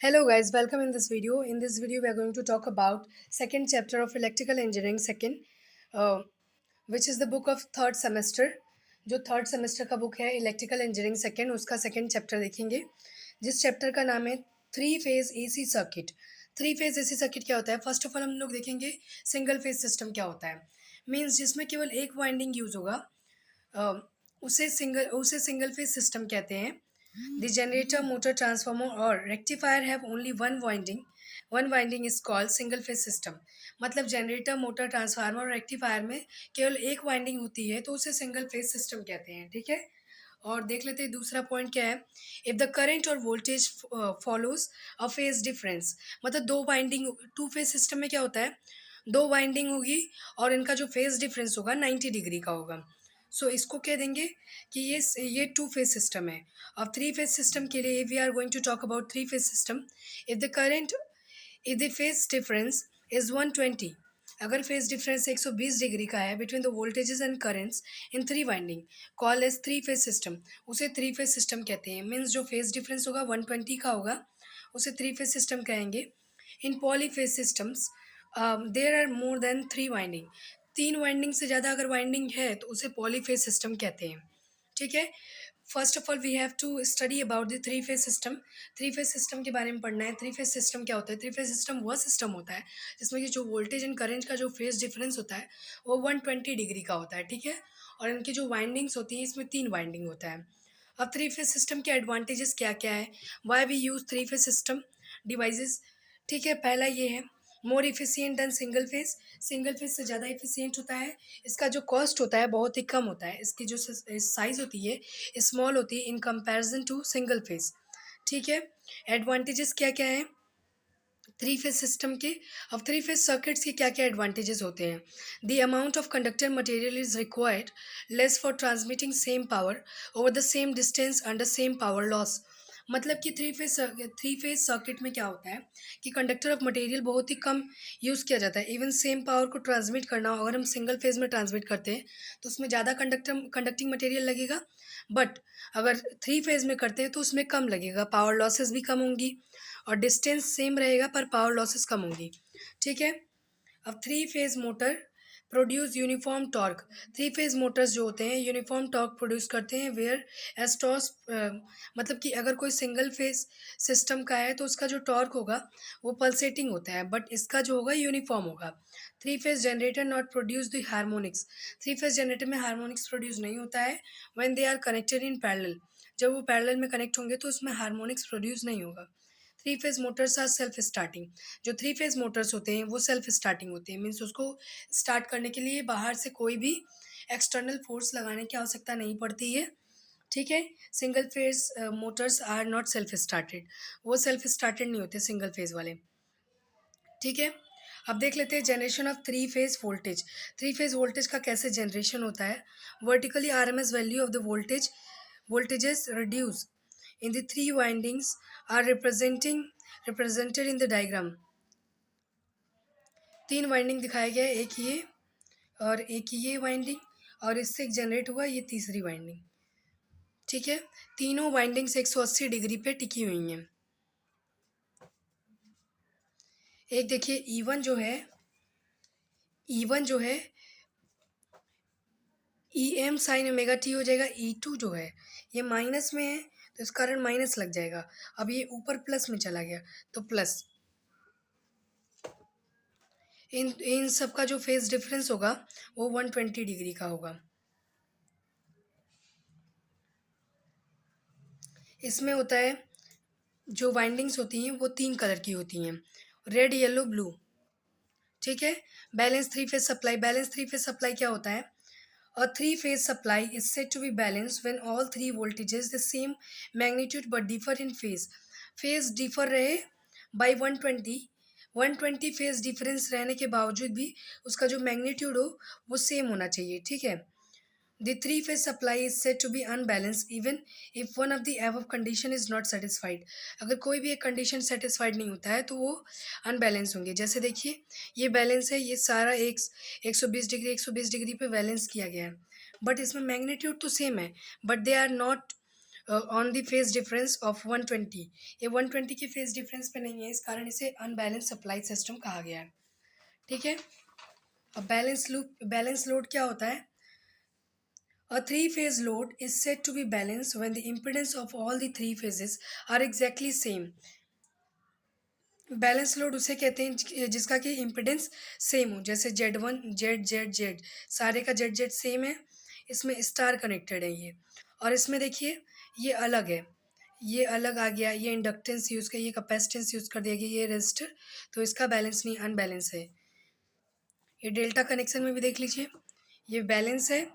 Hello guys, welcome in this video. In this video, we are going to talk about second chapter of electrical engineering second, uh, which is the book of third semester. जो third semester का book है electrical engineering second, उसका second chapter देखेंगे, जिस chapter का नाम है three phase AC circuit. Three phase AC circuit क्या होता है? फर्स्ट ऑफ ऑल हम लोग देखेंगे सिंगल फेज सिस्टम क्या होता है। मीन्स जिसमें केवल एक वाइंडिंग यूज होगा, उसे सिंगल फेज सिस्टम कहते हैं। The generator, motor, transformer or rectifier have only one winding. One winding is called single phase system. मतलब जनरेटर, मोटर, ट्रांसफार्मर और रेक्टिफायर में केवल एक वाइंडिंग होती है तो उसे सिंगल फेज सिस्टम कहते हैं। ठीक है, और देख लेते हैं दूसरा पॉइंट क्या है। इफ द करंट और voltage follows a phase difference, मतलब दो वाइंडिंग, टू फेज सिस्टम में क्या होता है, दो वाइंडिंग होगी और इनका जो फेज डिफरेंस होगा 90 डिग्री का होगा। सो इसको कह देंगे कि ये टू फेज सिस्टम है। अब थ्री फेज सिस्टम के लिए we are going to talk about three phase system. If the current if the phase difference is 120, अगर फेज डिफरेंस 120 डिग्री का है between the voltages and currents in three winding, call as three phase system, उसे three phase system कहते हैं। Means जो phase difference होगा 120 का होगा, उसे थ्री फेज सिस्टम कहेंगे। In polyphase systems there are more than three winding, तीन वाइंडिंग से ज़्यादा अगर वाइंडिंग है तो उसे पॉलीफेज सिस्टम कहते हैं। ठीक है, first of all we have to study about the three phase system. Three phase system के बारे में पढ़ना है। थ्री फेज सिस्टम क्या होता है? थ्री फेज सिस्टम वह सिस्टम होता है जिसमें कि जो वोल्टेज एंड करंट का जो फेज डिफरेंस होता है वो 120 डिग्री का होता है। ठीक है, और इनकी जो वाइंडिंग्स होती हैं इसमें तीन वाइंडिंग होता है। अब थ्री फेज सिस्टम के एडवांटेजेस क्या क्या है, why we use three phase system devices. ठीक है, पहला ये है more efficient than single phase, single phase से ज़्यादा इफिशियंट होता है। इसका जो कॉस्ट होता है बहुत ही कम होता है, इसकी जो साइज़ होती है स्मॉल होती है in comparison to single phase. ठीक है, एडवांटेजेस क्या क्या हैं थ्री फेज सिस्टम के। अब थ्री फेज सर्किट्स के क्या क्या एडवांटेजेस होते हैं? The amount of conductor material is required less for transmitting same power over the same distance under same power loss. मतलब कि थ्री फेज सर्किट में क्या होता है कि कंडक्टर ऑफ मटेरियल बहुत ही कम यूज़ किया जाता है। इवन सेम पावर को ट्रांसमिट करना हो, अगर हम सिंगल फेज में ट्रांसमिट करते हैं तो उसमें ज़्यादा कंडक्टिंग मटेरियल लगेगा, बट अगर थ्री फेज में करते हैं तो उसमें कम लगेगा, पावर लॉसेस भी कम होंगी और डिस्टेंस सेम रहेगा पर पावर लॉसेस कम होंगी। ठीक है, अब three phase motor produce uniform torque. Three phase Motors जो होते हैं यूनिफॉर्म टॉर्क प्रोड्यूस करते हैं, वेयर एज टॉर्स, मतलब कि अगर कोई सिंगल फेज सिस्टम का है तो उसका जो टॉर्क होगा वो पल्सेटिंग होता है, बट इसका जो होगा यूनिफॉर्म होगा। Three phase generator not produce the harmonics, three phase generator में हारमोनिक्स प्रोड्यूस नहीं होता है। When they are connected in parallel, जब वो पैरेलल में कनेक्ट होंगे तो उसमें हारमोनिक्स प्रोड्यूस नहीं होगा। Three phase motors are self starting, जो थ्री फेज मोटर्स होते हैं वो सेल्फ स्टार्टिंग होते हैं। मीन्स उसको स्टार्ट करने के लिए बाहर से कोई भी एक्सटर्नल फोर्स लगाने की आवश्यकता नहीं पड़ती है। ठीक है, single phase motors are not self started, वो सेल्फ स्टार्टेड नहीं होते सिंगल फेज वाले। ठीक है, अब देख लेते हैं generation of three phase voltage. Three phase voltage का कैसे जनरेशन होता है। Vertically RMS value of the voltages reduced in the three windings are represented in the diagram। तीन वाइंडिंग दिखाया गया है, एक ये और एक ये वाइंडिंग, और इससे जनरेट हुआ ये तीसरी वाइंडिंग। ठीक है, तीनों वाइंडिंग्स 180 डिग्री पे टिकी हुई हैं। एक देखिए ई वन जो है E M sine omega T हो जाएगा। ई टू जो है ये माइनस में है तो इस कारण माइनस लग जाएगा। अब ये ऊपर प्लस में चला गया तो प्लस। इन इन सब का जो फेज डिफरेंस होगा वो 120 डिग्री का होगा। इसमें होता है जो वाइंडिंग्स होती हैं वो तीन कलर की होती हैं, रेड, येलो, ब्लू। ठीक है, balance three phase supply. Balance three phase supply क्या होता है? A three-phase supply is said to be balanced when all three voltages the same magnitude but differ in phase। phase differ रहे by 120 phase difference रहने के बावजूद भी उसका जो magnitude हो वो same होना चाहिए। ठीक है, the three-phase supply is said to be unbalanced even if one of the above condition is not satisfied। अगर कोई भी एक condition satisfied नहीं होता है तो वो unbalance होंगे। जैसे देखिए ये बैलेंस है, ये सारा एक 120 डिग्री पे बैलेंस किया गया है, बट इसमें मैग्नीट्यूड तो सेम है, but they are not on the phase difference of 120। ये 120 के फेज डिफरेंस पे नहीं है, इस कारण इसे अनबैलेंस सप्लाई सिस्टम कहा गया है। ठीक है। अब बैलेंस लोड क्या होता है? A three-phase load is said to be balanced when the impedance of all the three phases are exactly same। Balance load उसे कहते हैं जिसका कि इम्पिडेंस सेम हो, जैसे Z1 Z सारे का Z सेम है, इसमें स्टार कनेक्टेड है ये, और इसमें देखिए ये अलग है, ये अलग आ गया, ये इंडक्टेंस यूज़ कर, ये कैपेसिटेंस यूज़ कर दिया गया, ये रेजिस्टर, तो इसका बैलेंस नहीं, अनबैलेंस है। ये डेल्टा कनेक्शन में भी देख लीजिए, ये बैलेंस है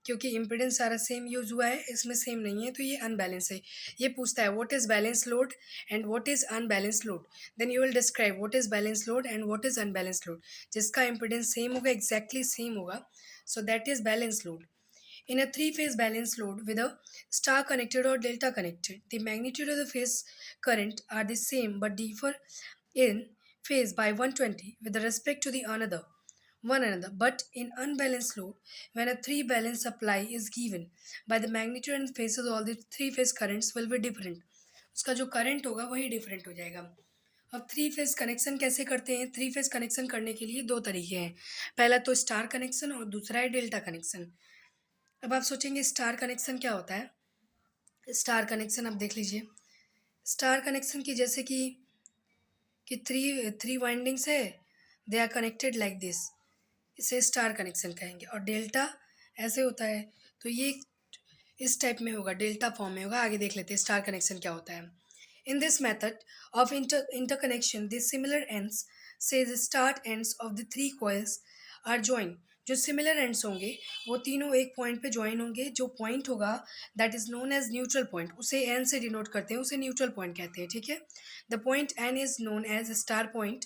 क्योंकि इम्पिडेंस सारा सेम यूज़ हुआ है, इसमें सेम नहीं है तो ये अनबैलेंस है। ये पूछता है what is balance load and what is unbalance load, then you will describe what is balance load and what is unbalance load. जिसका इम्पिडेंस सेम होगा, एग्जैक्टली सेम होगा, so that is balance load. In a three-phase balance load with a star connected or delta connected, the magnitude of the phase current are the same but differ in phase by 120 with respect to the one another. But in unbalanced load, when a three balanced supply is given by the magnitude and phases, all the three phase currents will be different। उसका जो current होगा वही different हो जाएगा। अब three phase connection कैसे करते हैं? थ्री फेज कनेक्शन करने के लिए दो तरीके हैं, पहला तो स्टार कनेक्शन और दूसरा है डेल्टा कनेक्शन। अब आप सोचेंगे स्टार कनेक्शन क्या होता है? स्टार कनेक्शन आप देख लीजिए, स्टार कनेक्शन की जैसे कि थ्री थ्री वाइंडिंग्स है, they are connected like this, इसे स्टार कनेक्शन कहेंगे। और डेल्टा ऐसे होता है, तो ये इस टाइप में होगा, डेल्टा फॉर्म में होगा। आगे देख लेते हैं स्टार कनेक्शन क्या होता है। In this method of interconnection the similar ends से the start ends of the three coils are join. जो सिमिलर एंड्स होंगे वो तीनों एक पॉइंट पे ज्वाइन होंगे, जो पॉइंट होगा that is known as neutral point, उसे एन से डिनोट करते हैं, उसे न्यूट्रल पॉइंट कहते हैं। ठीक है। The point N is known as star point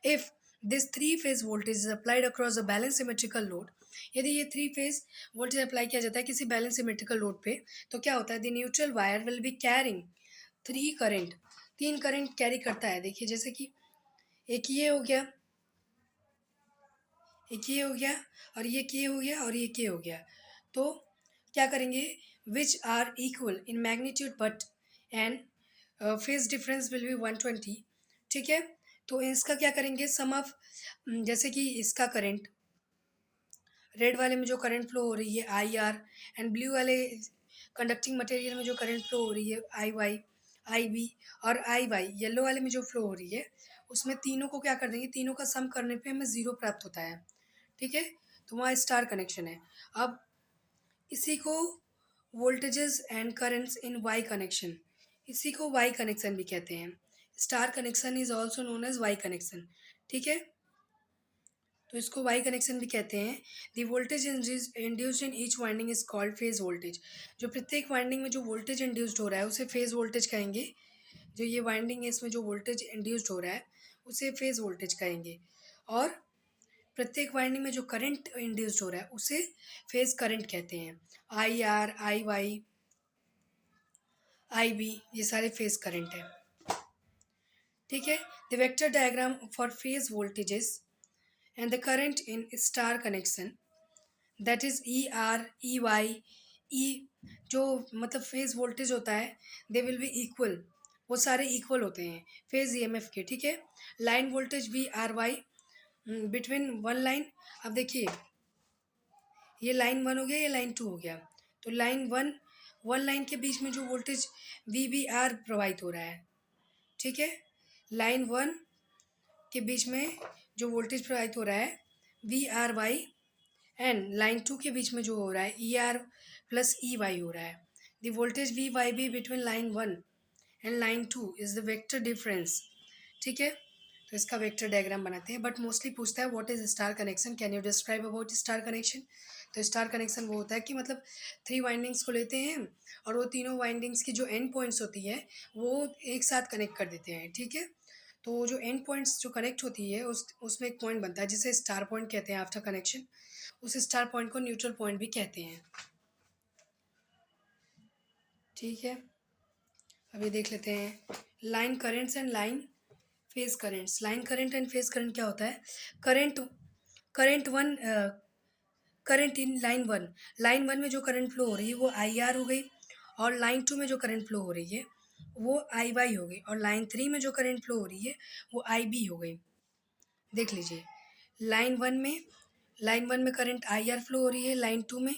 if this three phase voltage is applied across a balance symmetrical load. यदि ये थ्री फेज वोल्टेज अप्लाई किया जाता है किसी बैलेंस सिमेट्रिकल लोड पे, तो क्या होता है? The neutral wire will be carrying three current, तीन करंट कैरी करता है। देखिए जैसे कि एक ये हो गया, एक ये हो गया, और ये के हो गया, और ये के हो गया, तो क्या करेंगे? Which are equal in magnitude but and phase difference will be 120। ठीक है। तो इसका क्या करेंगे? सम ऑफ, जैसे कि इसका करंट, रेड वाले में जो करंट फ्लो हो रही है आई आर, एंड ब्लू वाले कंडक्टिंग मटेरियल में जो करंट फ्लो हो रही है आई वाई, आई बी और आई वाई, येलो वाले में जो फ्लो हो रही है, उसमें तीनों को क्या कर देंगे? तीनों का सम करने पे हमें ज़ीरो प्राप्त होता है। ठीक है। तो वहाँ स्टार कनेक्शन है। अब इसी को voltages and currents in Y connection, इसी को वाई कनेक्शन भी कहते हैं। Star connection is also known as Y connection. ठीक है। तो इसको वाई कनेक्शन भी कहते हैं। The voltage induced in each winding is called phase voltage. जो प्रत्येक वाइंडिंग में जो वोल्टेज इंड्यूस्ड हो रहा है उसे फेज वोल्टेज कहेंगे। जो ये वाइंडिंग है इसमें जो वोल्टेज इंड्यूस्ड हो रहा है उसे फेज वोल्टेज कहेंगे। और प्रत्येक वाइंडिंग में जो करंट इंड्यूस्ड हो रहा है उसे फेज करंट कहते हैं। I R, I Y, I B, ये सारे फेज करंट है। ठीक है। The vector diagram for phase voltages and the current in star connection, that is E R, E Y, E, जो मतलब फेज वोल्टेज होता है दे विल बी इक्वल, वो सारे इक्वल होते हैं फेज ईएमएफ के। ठीक है। Line voltage V R Y between one line, अब देखिए ये लाइन वन हो गया, ये लाइन टू हो गया, तो लाइन वन लाइन के बीच में जो वोल्टेज वी बी आर प्रवाहित हो रहा है। ठीक है। लाइन वन के बीच में जो वोल्टेज प्रवाहित हो रहा है V R Y, and line two के बीच में जो हो रहा है E R plus E Y हो रहा है। The voltage V Y B between line one and line two is the vector difference. ठीक है। तो इसका वेक्टर डायग्राम बनाते हैं, बट मोस्टली पूछता है what is star connection, can you describe about star connection. तो स्टार कनेक्शन वो होता है कि मतलब थ्री वाइंडिंग्स को लेते हैं और वो तीनों वाइंडिंग्स की जो एंड पॉइंट्स होती है वो एक साथ कनेक्ट कर देते हैं। ठीक है। तो जो एंड पॉइंट्स जो कनेक्ट होती है उसमें एक पॉइंट बनता है जिसे स्टार पॉइंट कहते हैं आफ्टर कनेक्शन। उस स्टार पॉइंट को न्यूट्रल पॉइंट भी कहते हैं। ठीक है। अभी देख लेते हैं line currents and line phase currents. Line current and phase current क्या होता है? Current current one current in line one में जो करंट फ्लो हो रही है वो आई आर हो गई, और लाइन 2 में जो करंट फ्लो हो रही है वो आई वाई हो गई, और लाइन 3 में जो करंट फ्लो हो रही है वो आई बी हो गई। देख लीजिए, लाइन 1 में करंट आई आर फ्लो हो रही है, लाइन 2 में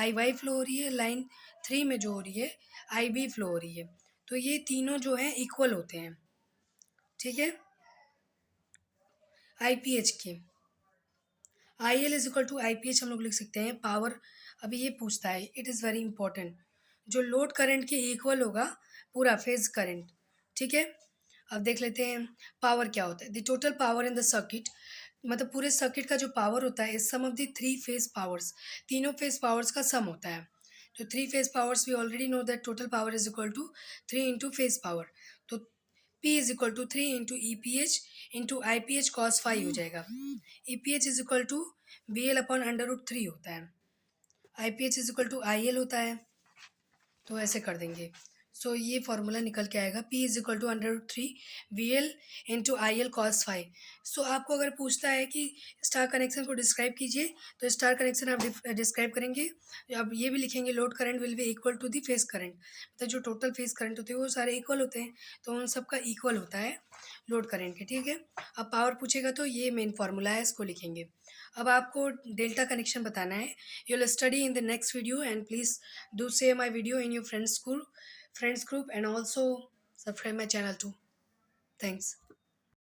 आई वाई फ्लो हो रही है, लाइन 3 में जो हो रही है आई बी फ्लो हो रही है। तो ये तीनों जो हैं इक्वल होते हैं, ठीक है। आई पी एच के I L is equal to I P H हम लोग लिख सकते हैं पावर। अभी ये पूछता है, इट इज़ वेरी इंपॉर्टेंट, जो लोड करंट के इक्वल होगा पूरा फेज करंट, ठीक है। अब देख लेते हैं पावर क्या होता है। The total power in the circuit, मतलब पूरे सर्किट का जो पावर होता है is sum of the three phase powers, तीनों फेज पावर्स का सम होता है। तो three phase powers we already know that total power is equal to 3 into phase power. तो P is equal to 3 into E P H into I P H cos phi हो जाएगा। E P H is equal to V L upon under root 3 होता है, I P H is equal to I L होता है। तो ऐसे कर देंगे। सो ये फार्मूला निकल के आएगा, P is equal to under root 3 V L into I L cos five. So आपको अगर पूछता है कि स्टार कनेक्शन को डिस्क्राइब कीजिए, तो स्टार कनेक्शन आप डिस्क्राइब करेंगे। अब ये भी लिखेंगे, load current will be equal to the phase current, मतलब जो टोटल फेस करंट होते हैं वो सारे इक्वल होते हैं, तो उन सब का इक्वल होता है लोड करंट के, ठीक है। अब पावर पूछेगा तो ये मेन फार्मूला है, इसको लिखेंगे। अब आपको डेल्टा कनेक्शन बताना है। You will study in the next video, and please do share my video in your friends group and also subscribe my channel too. Thanks.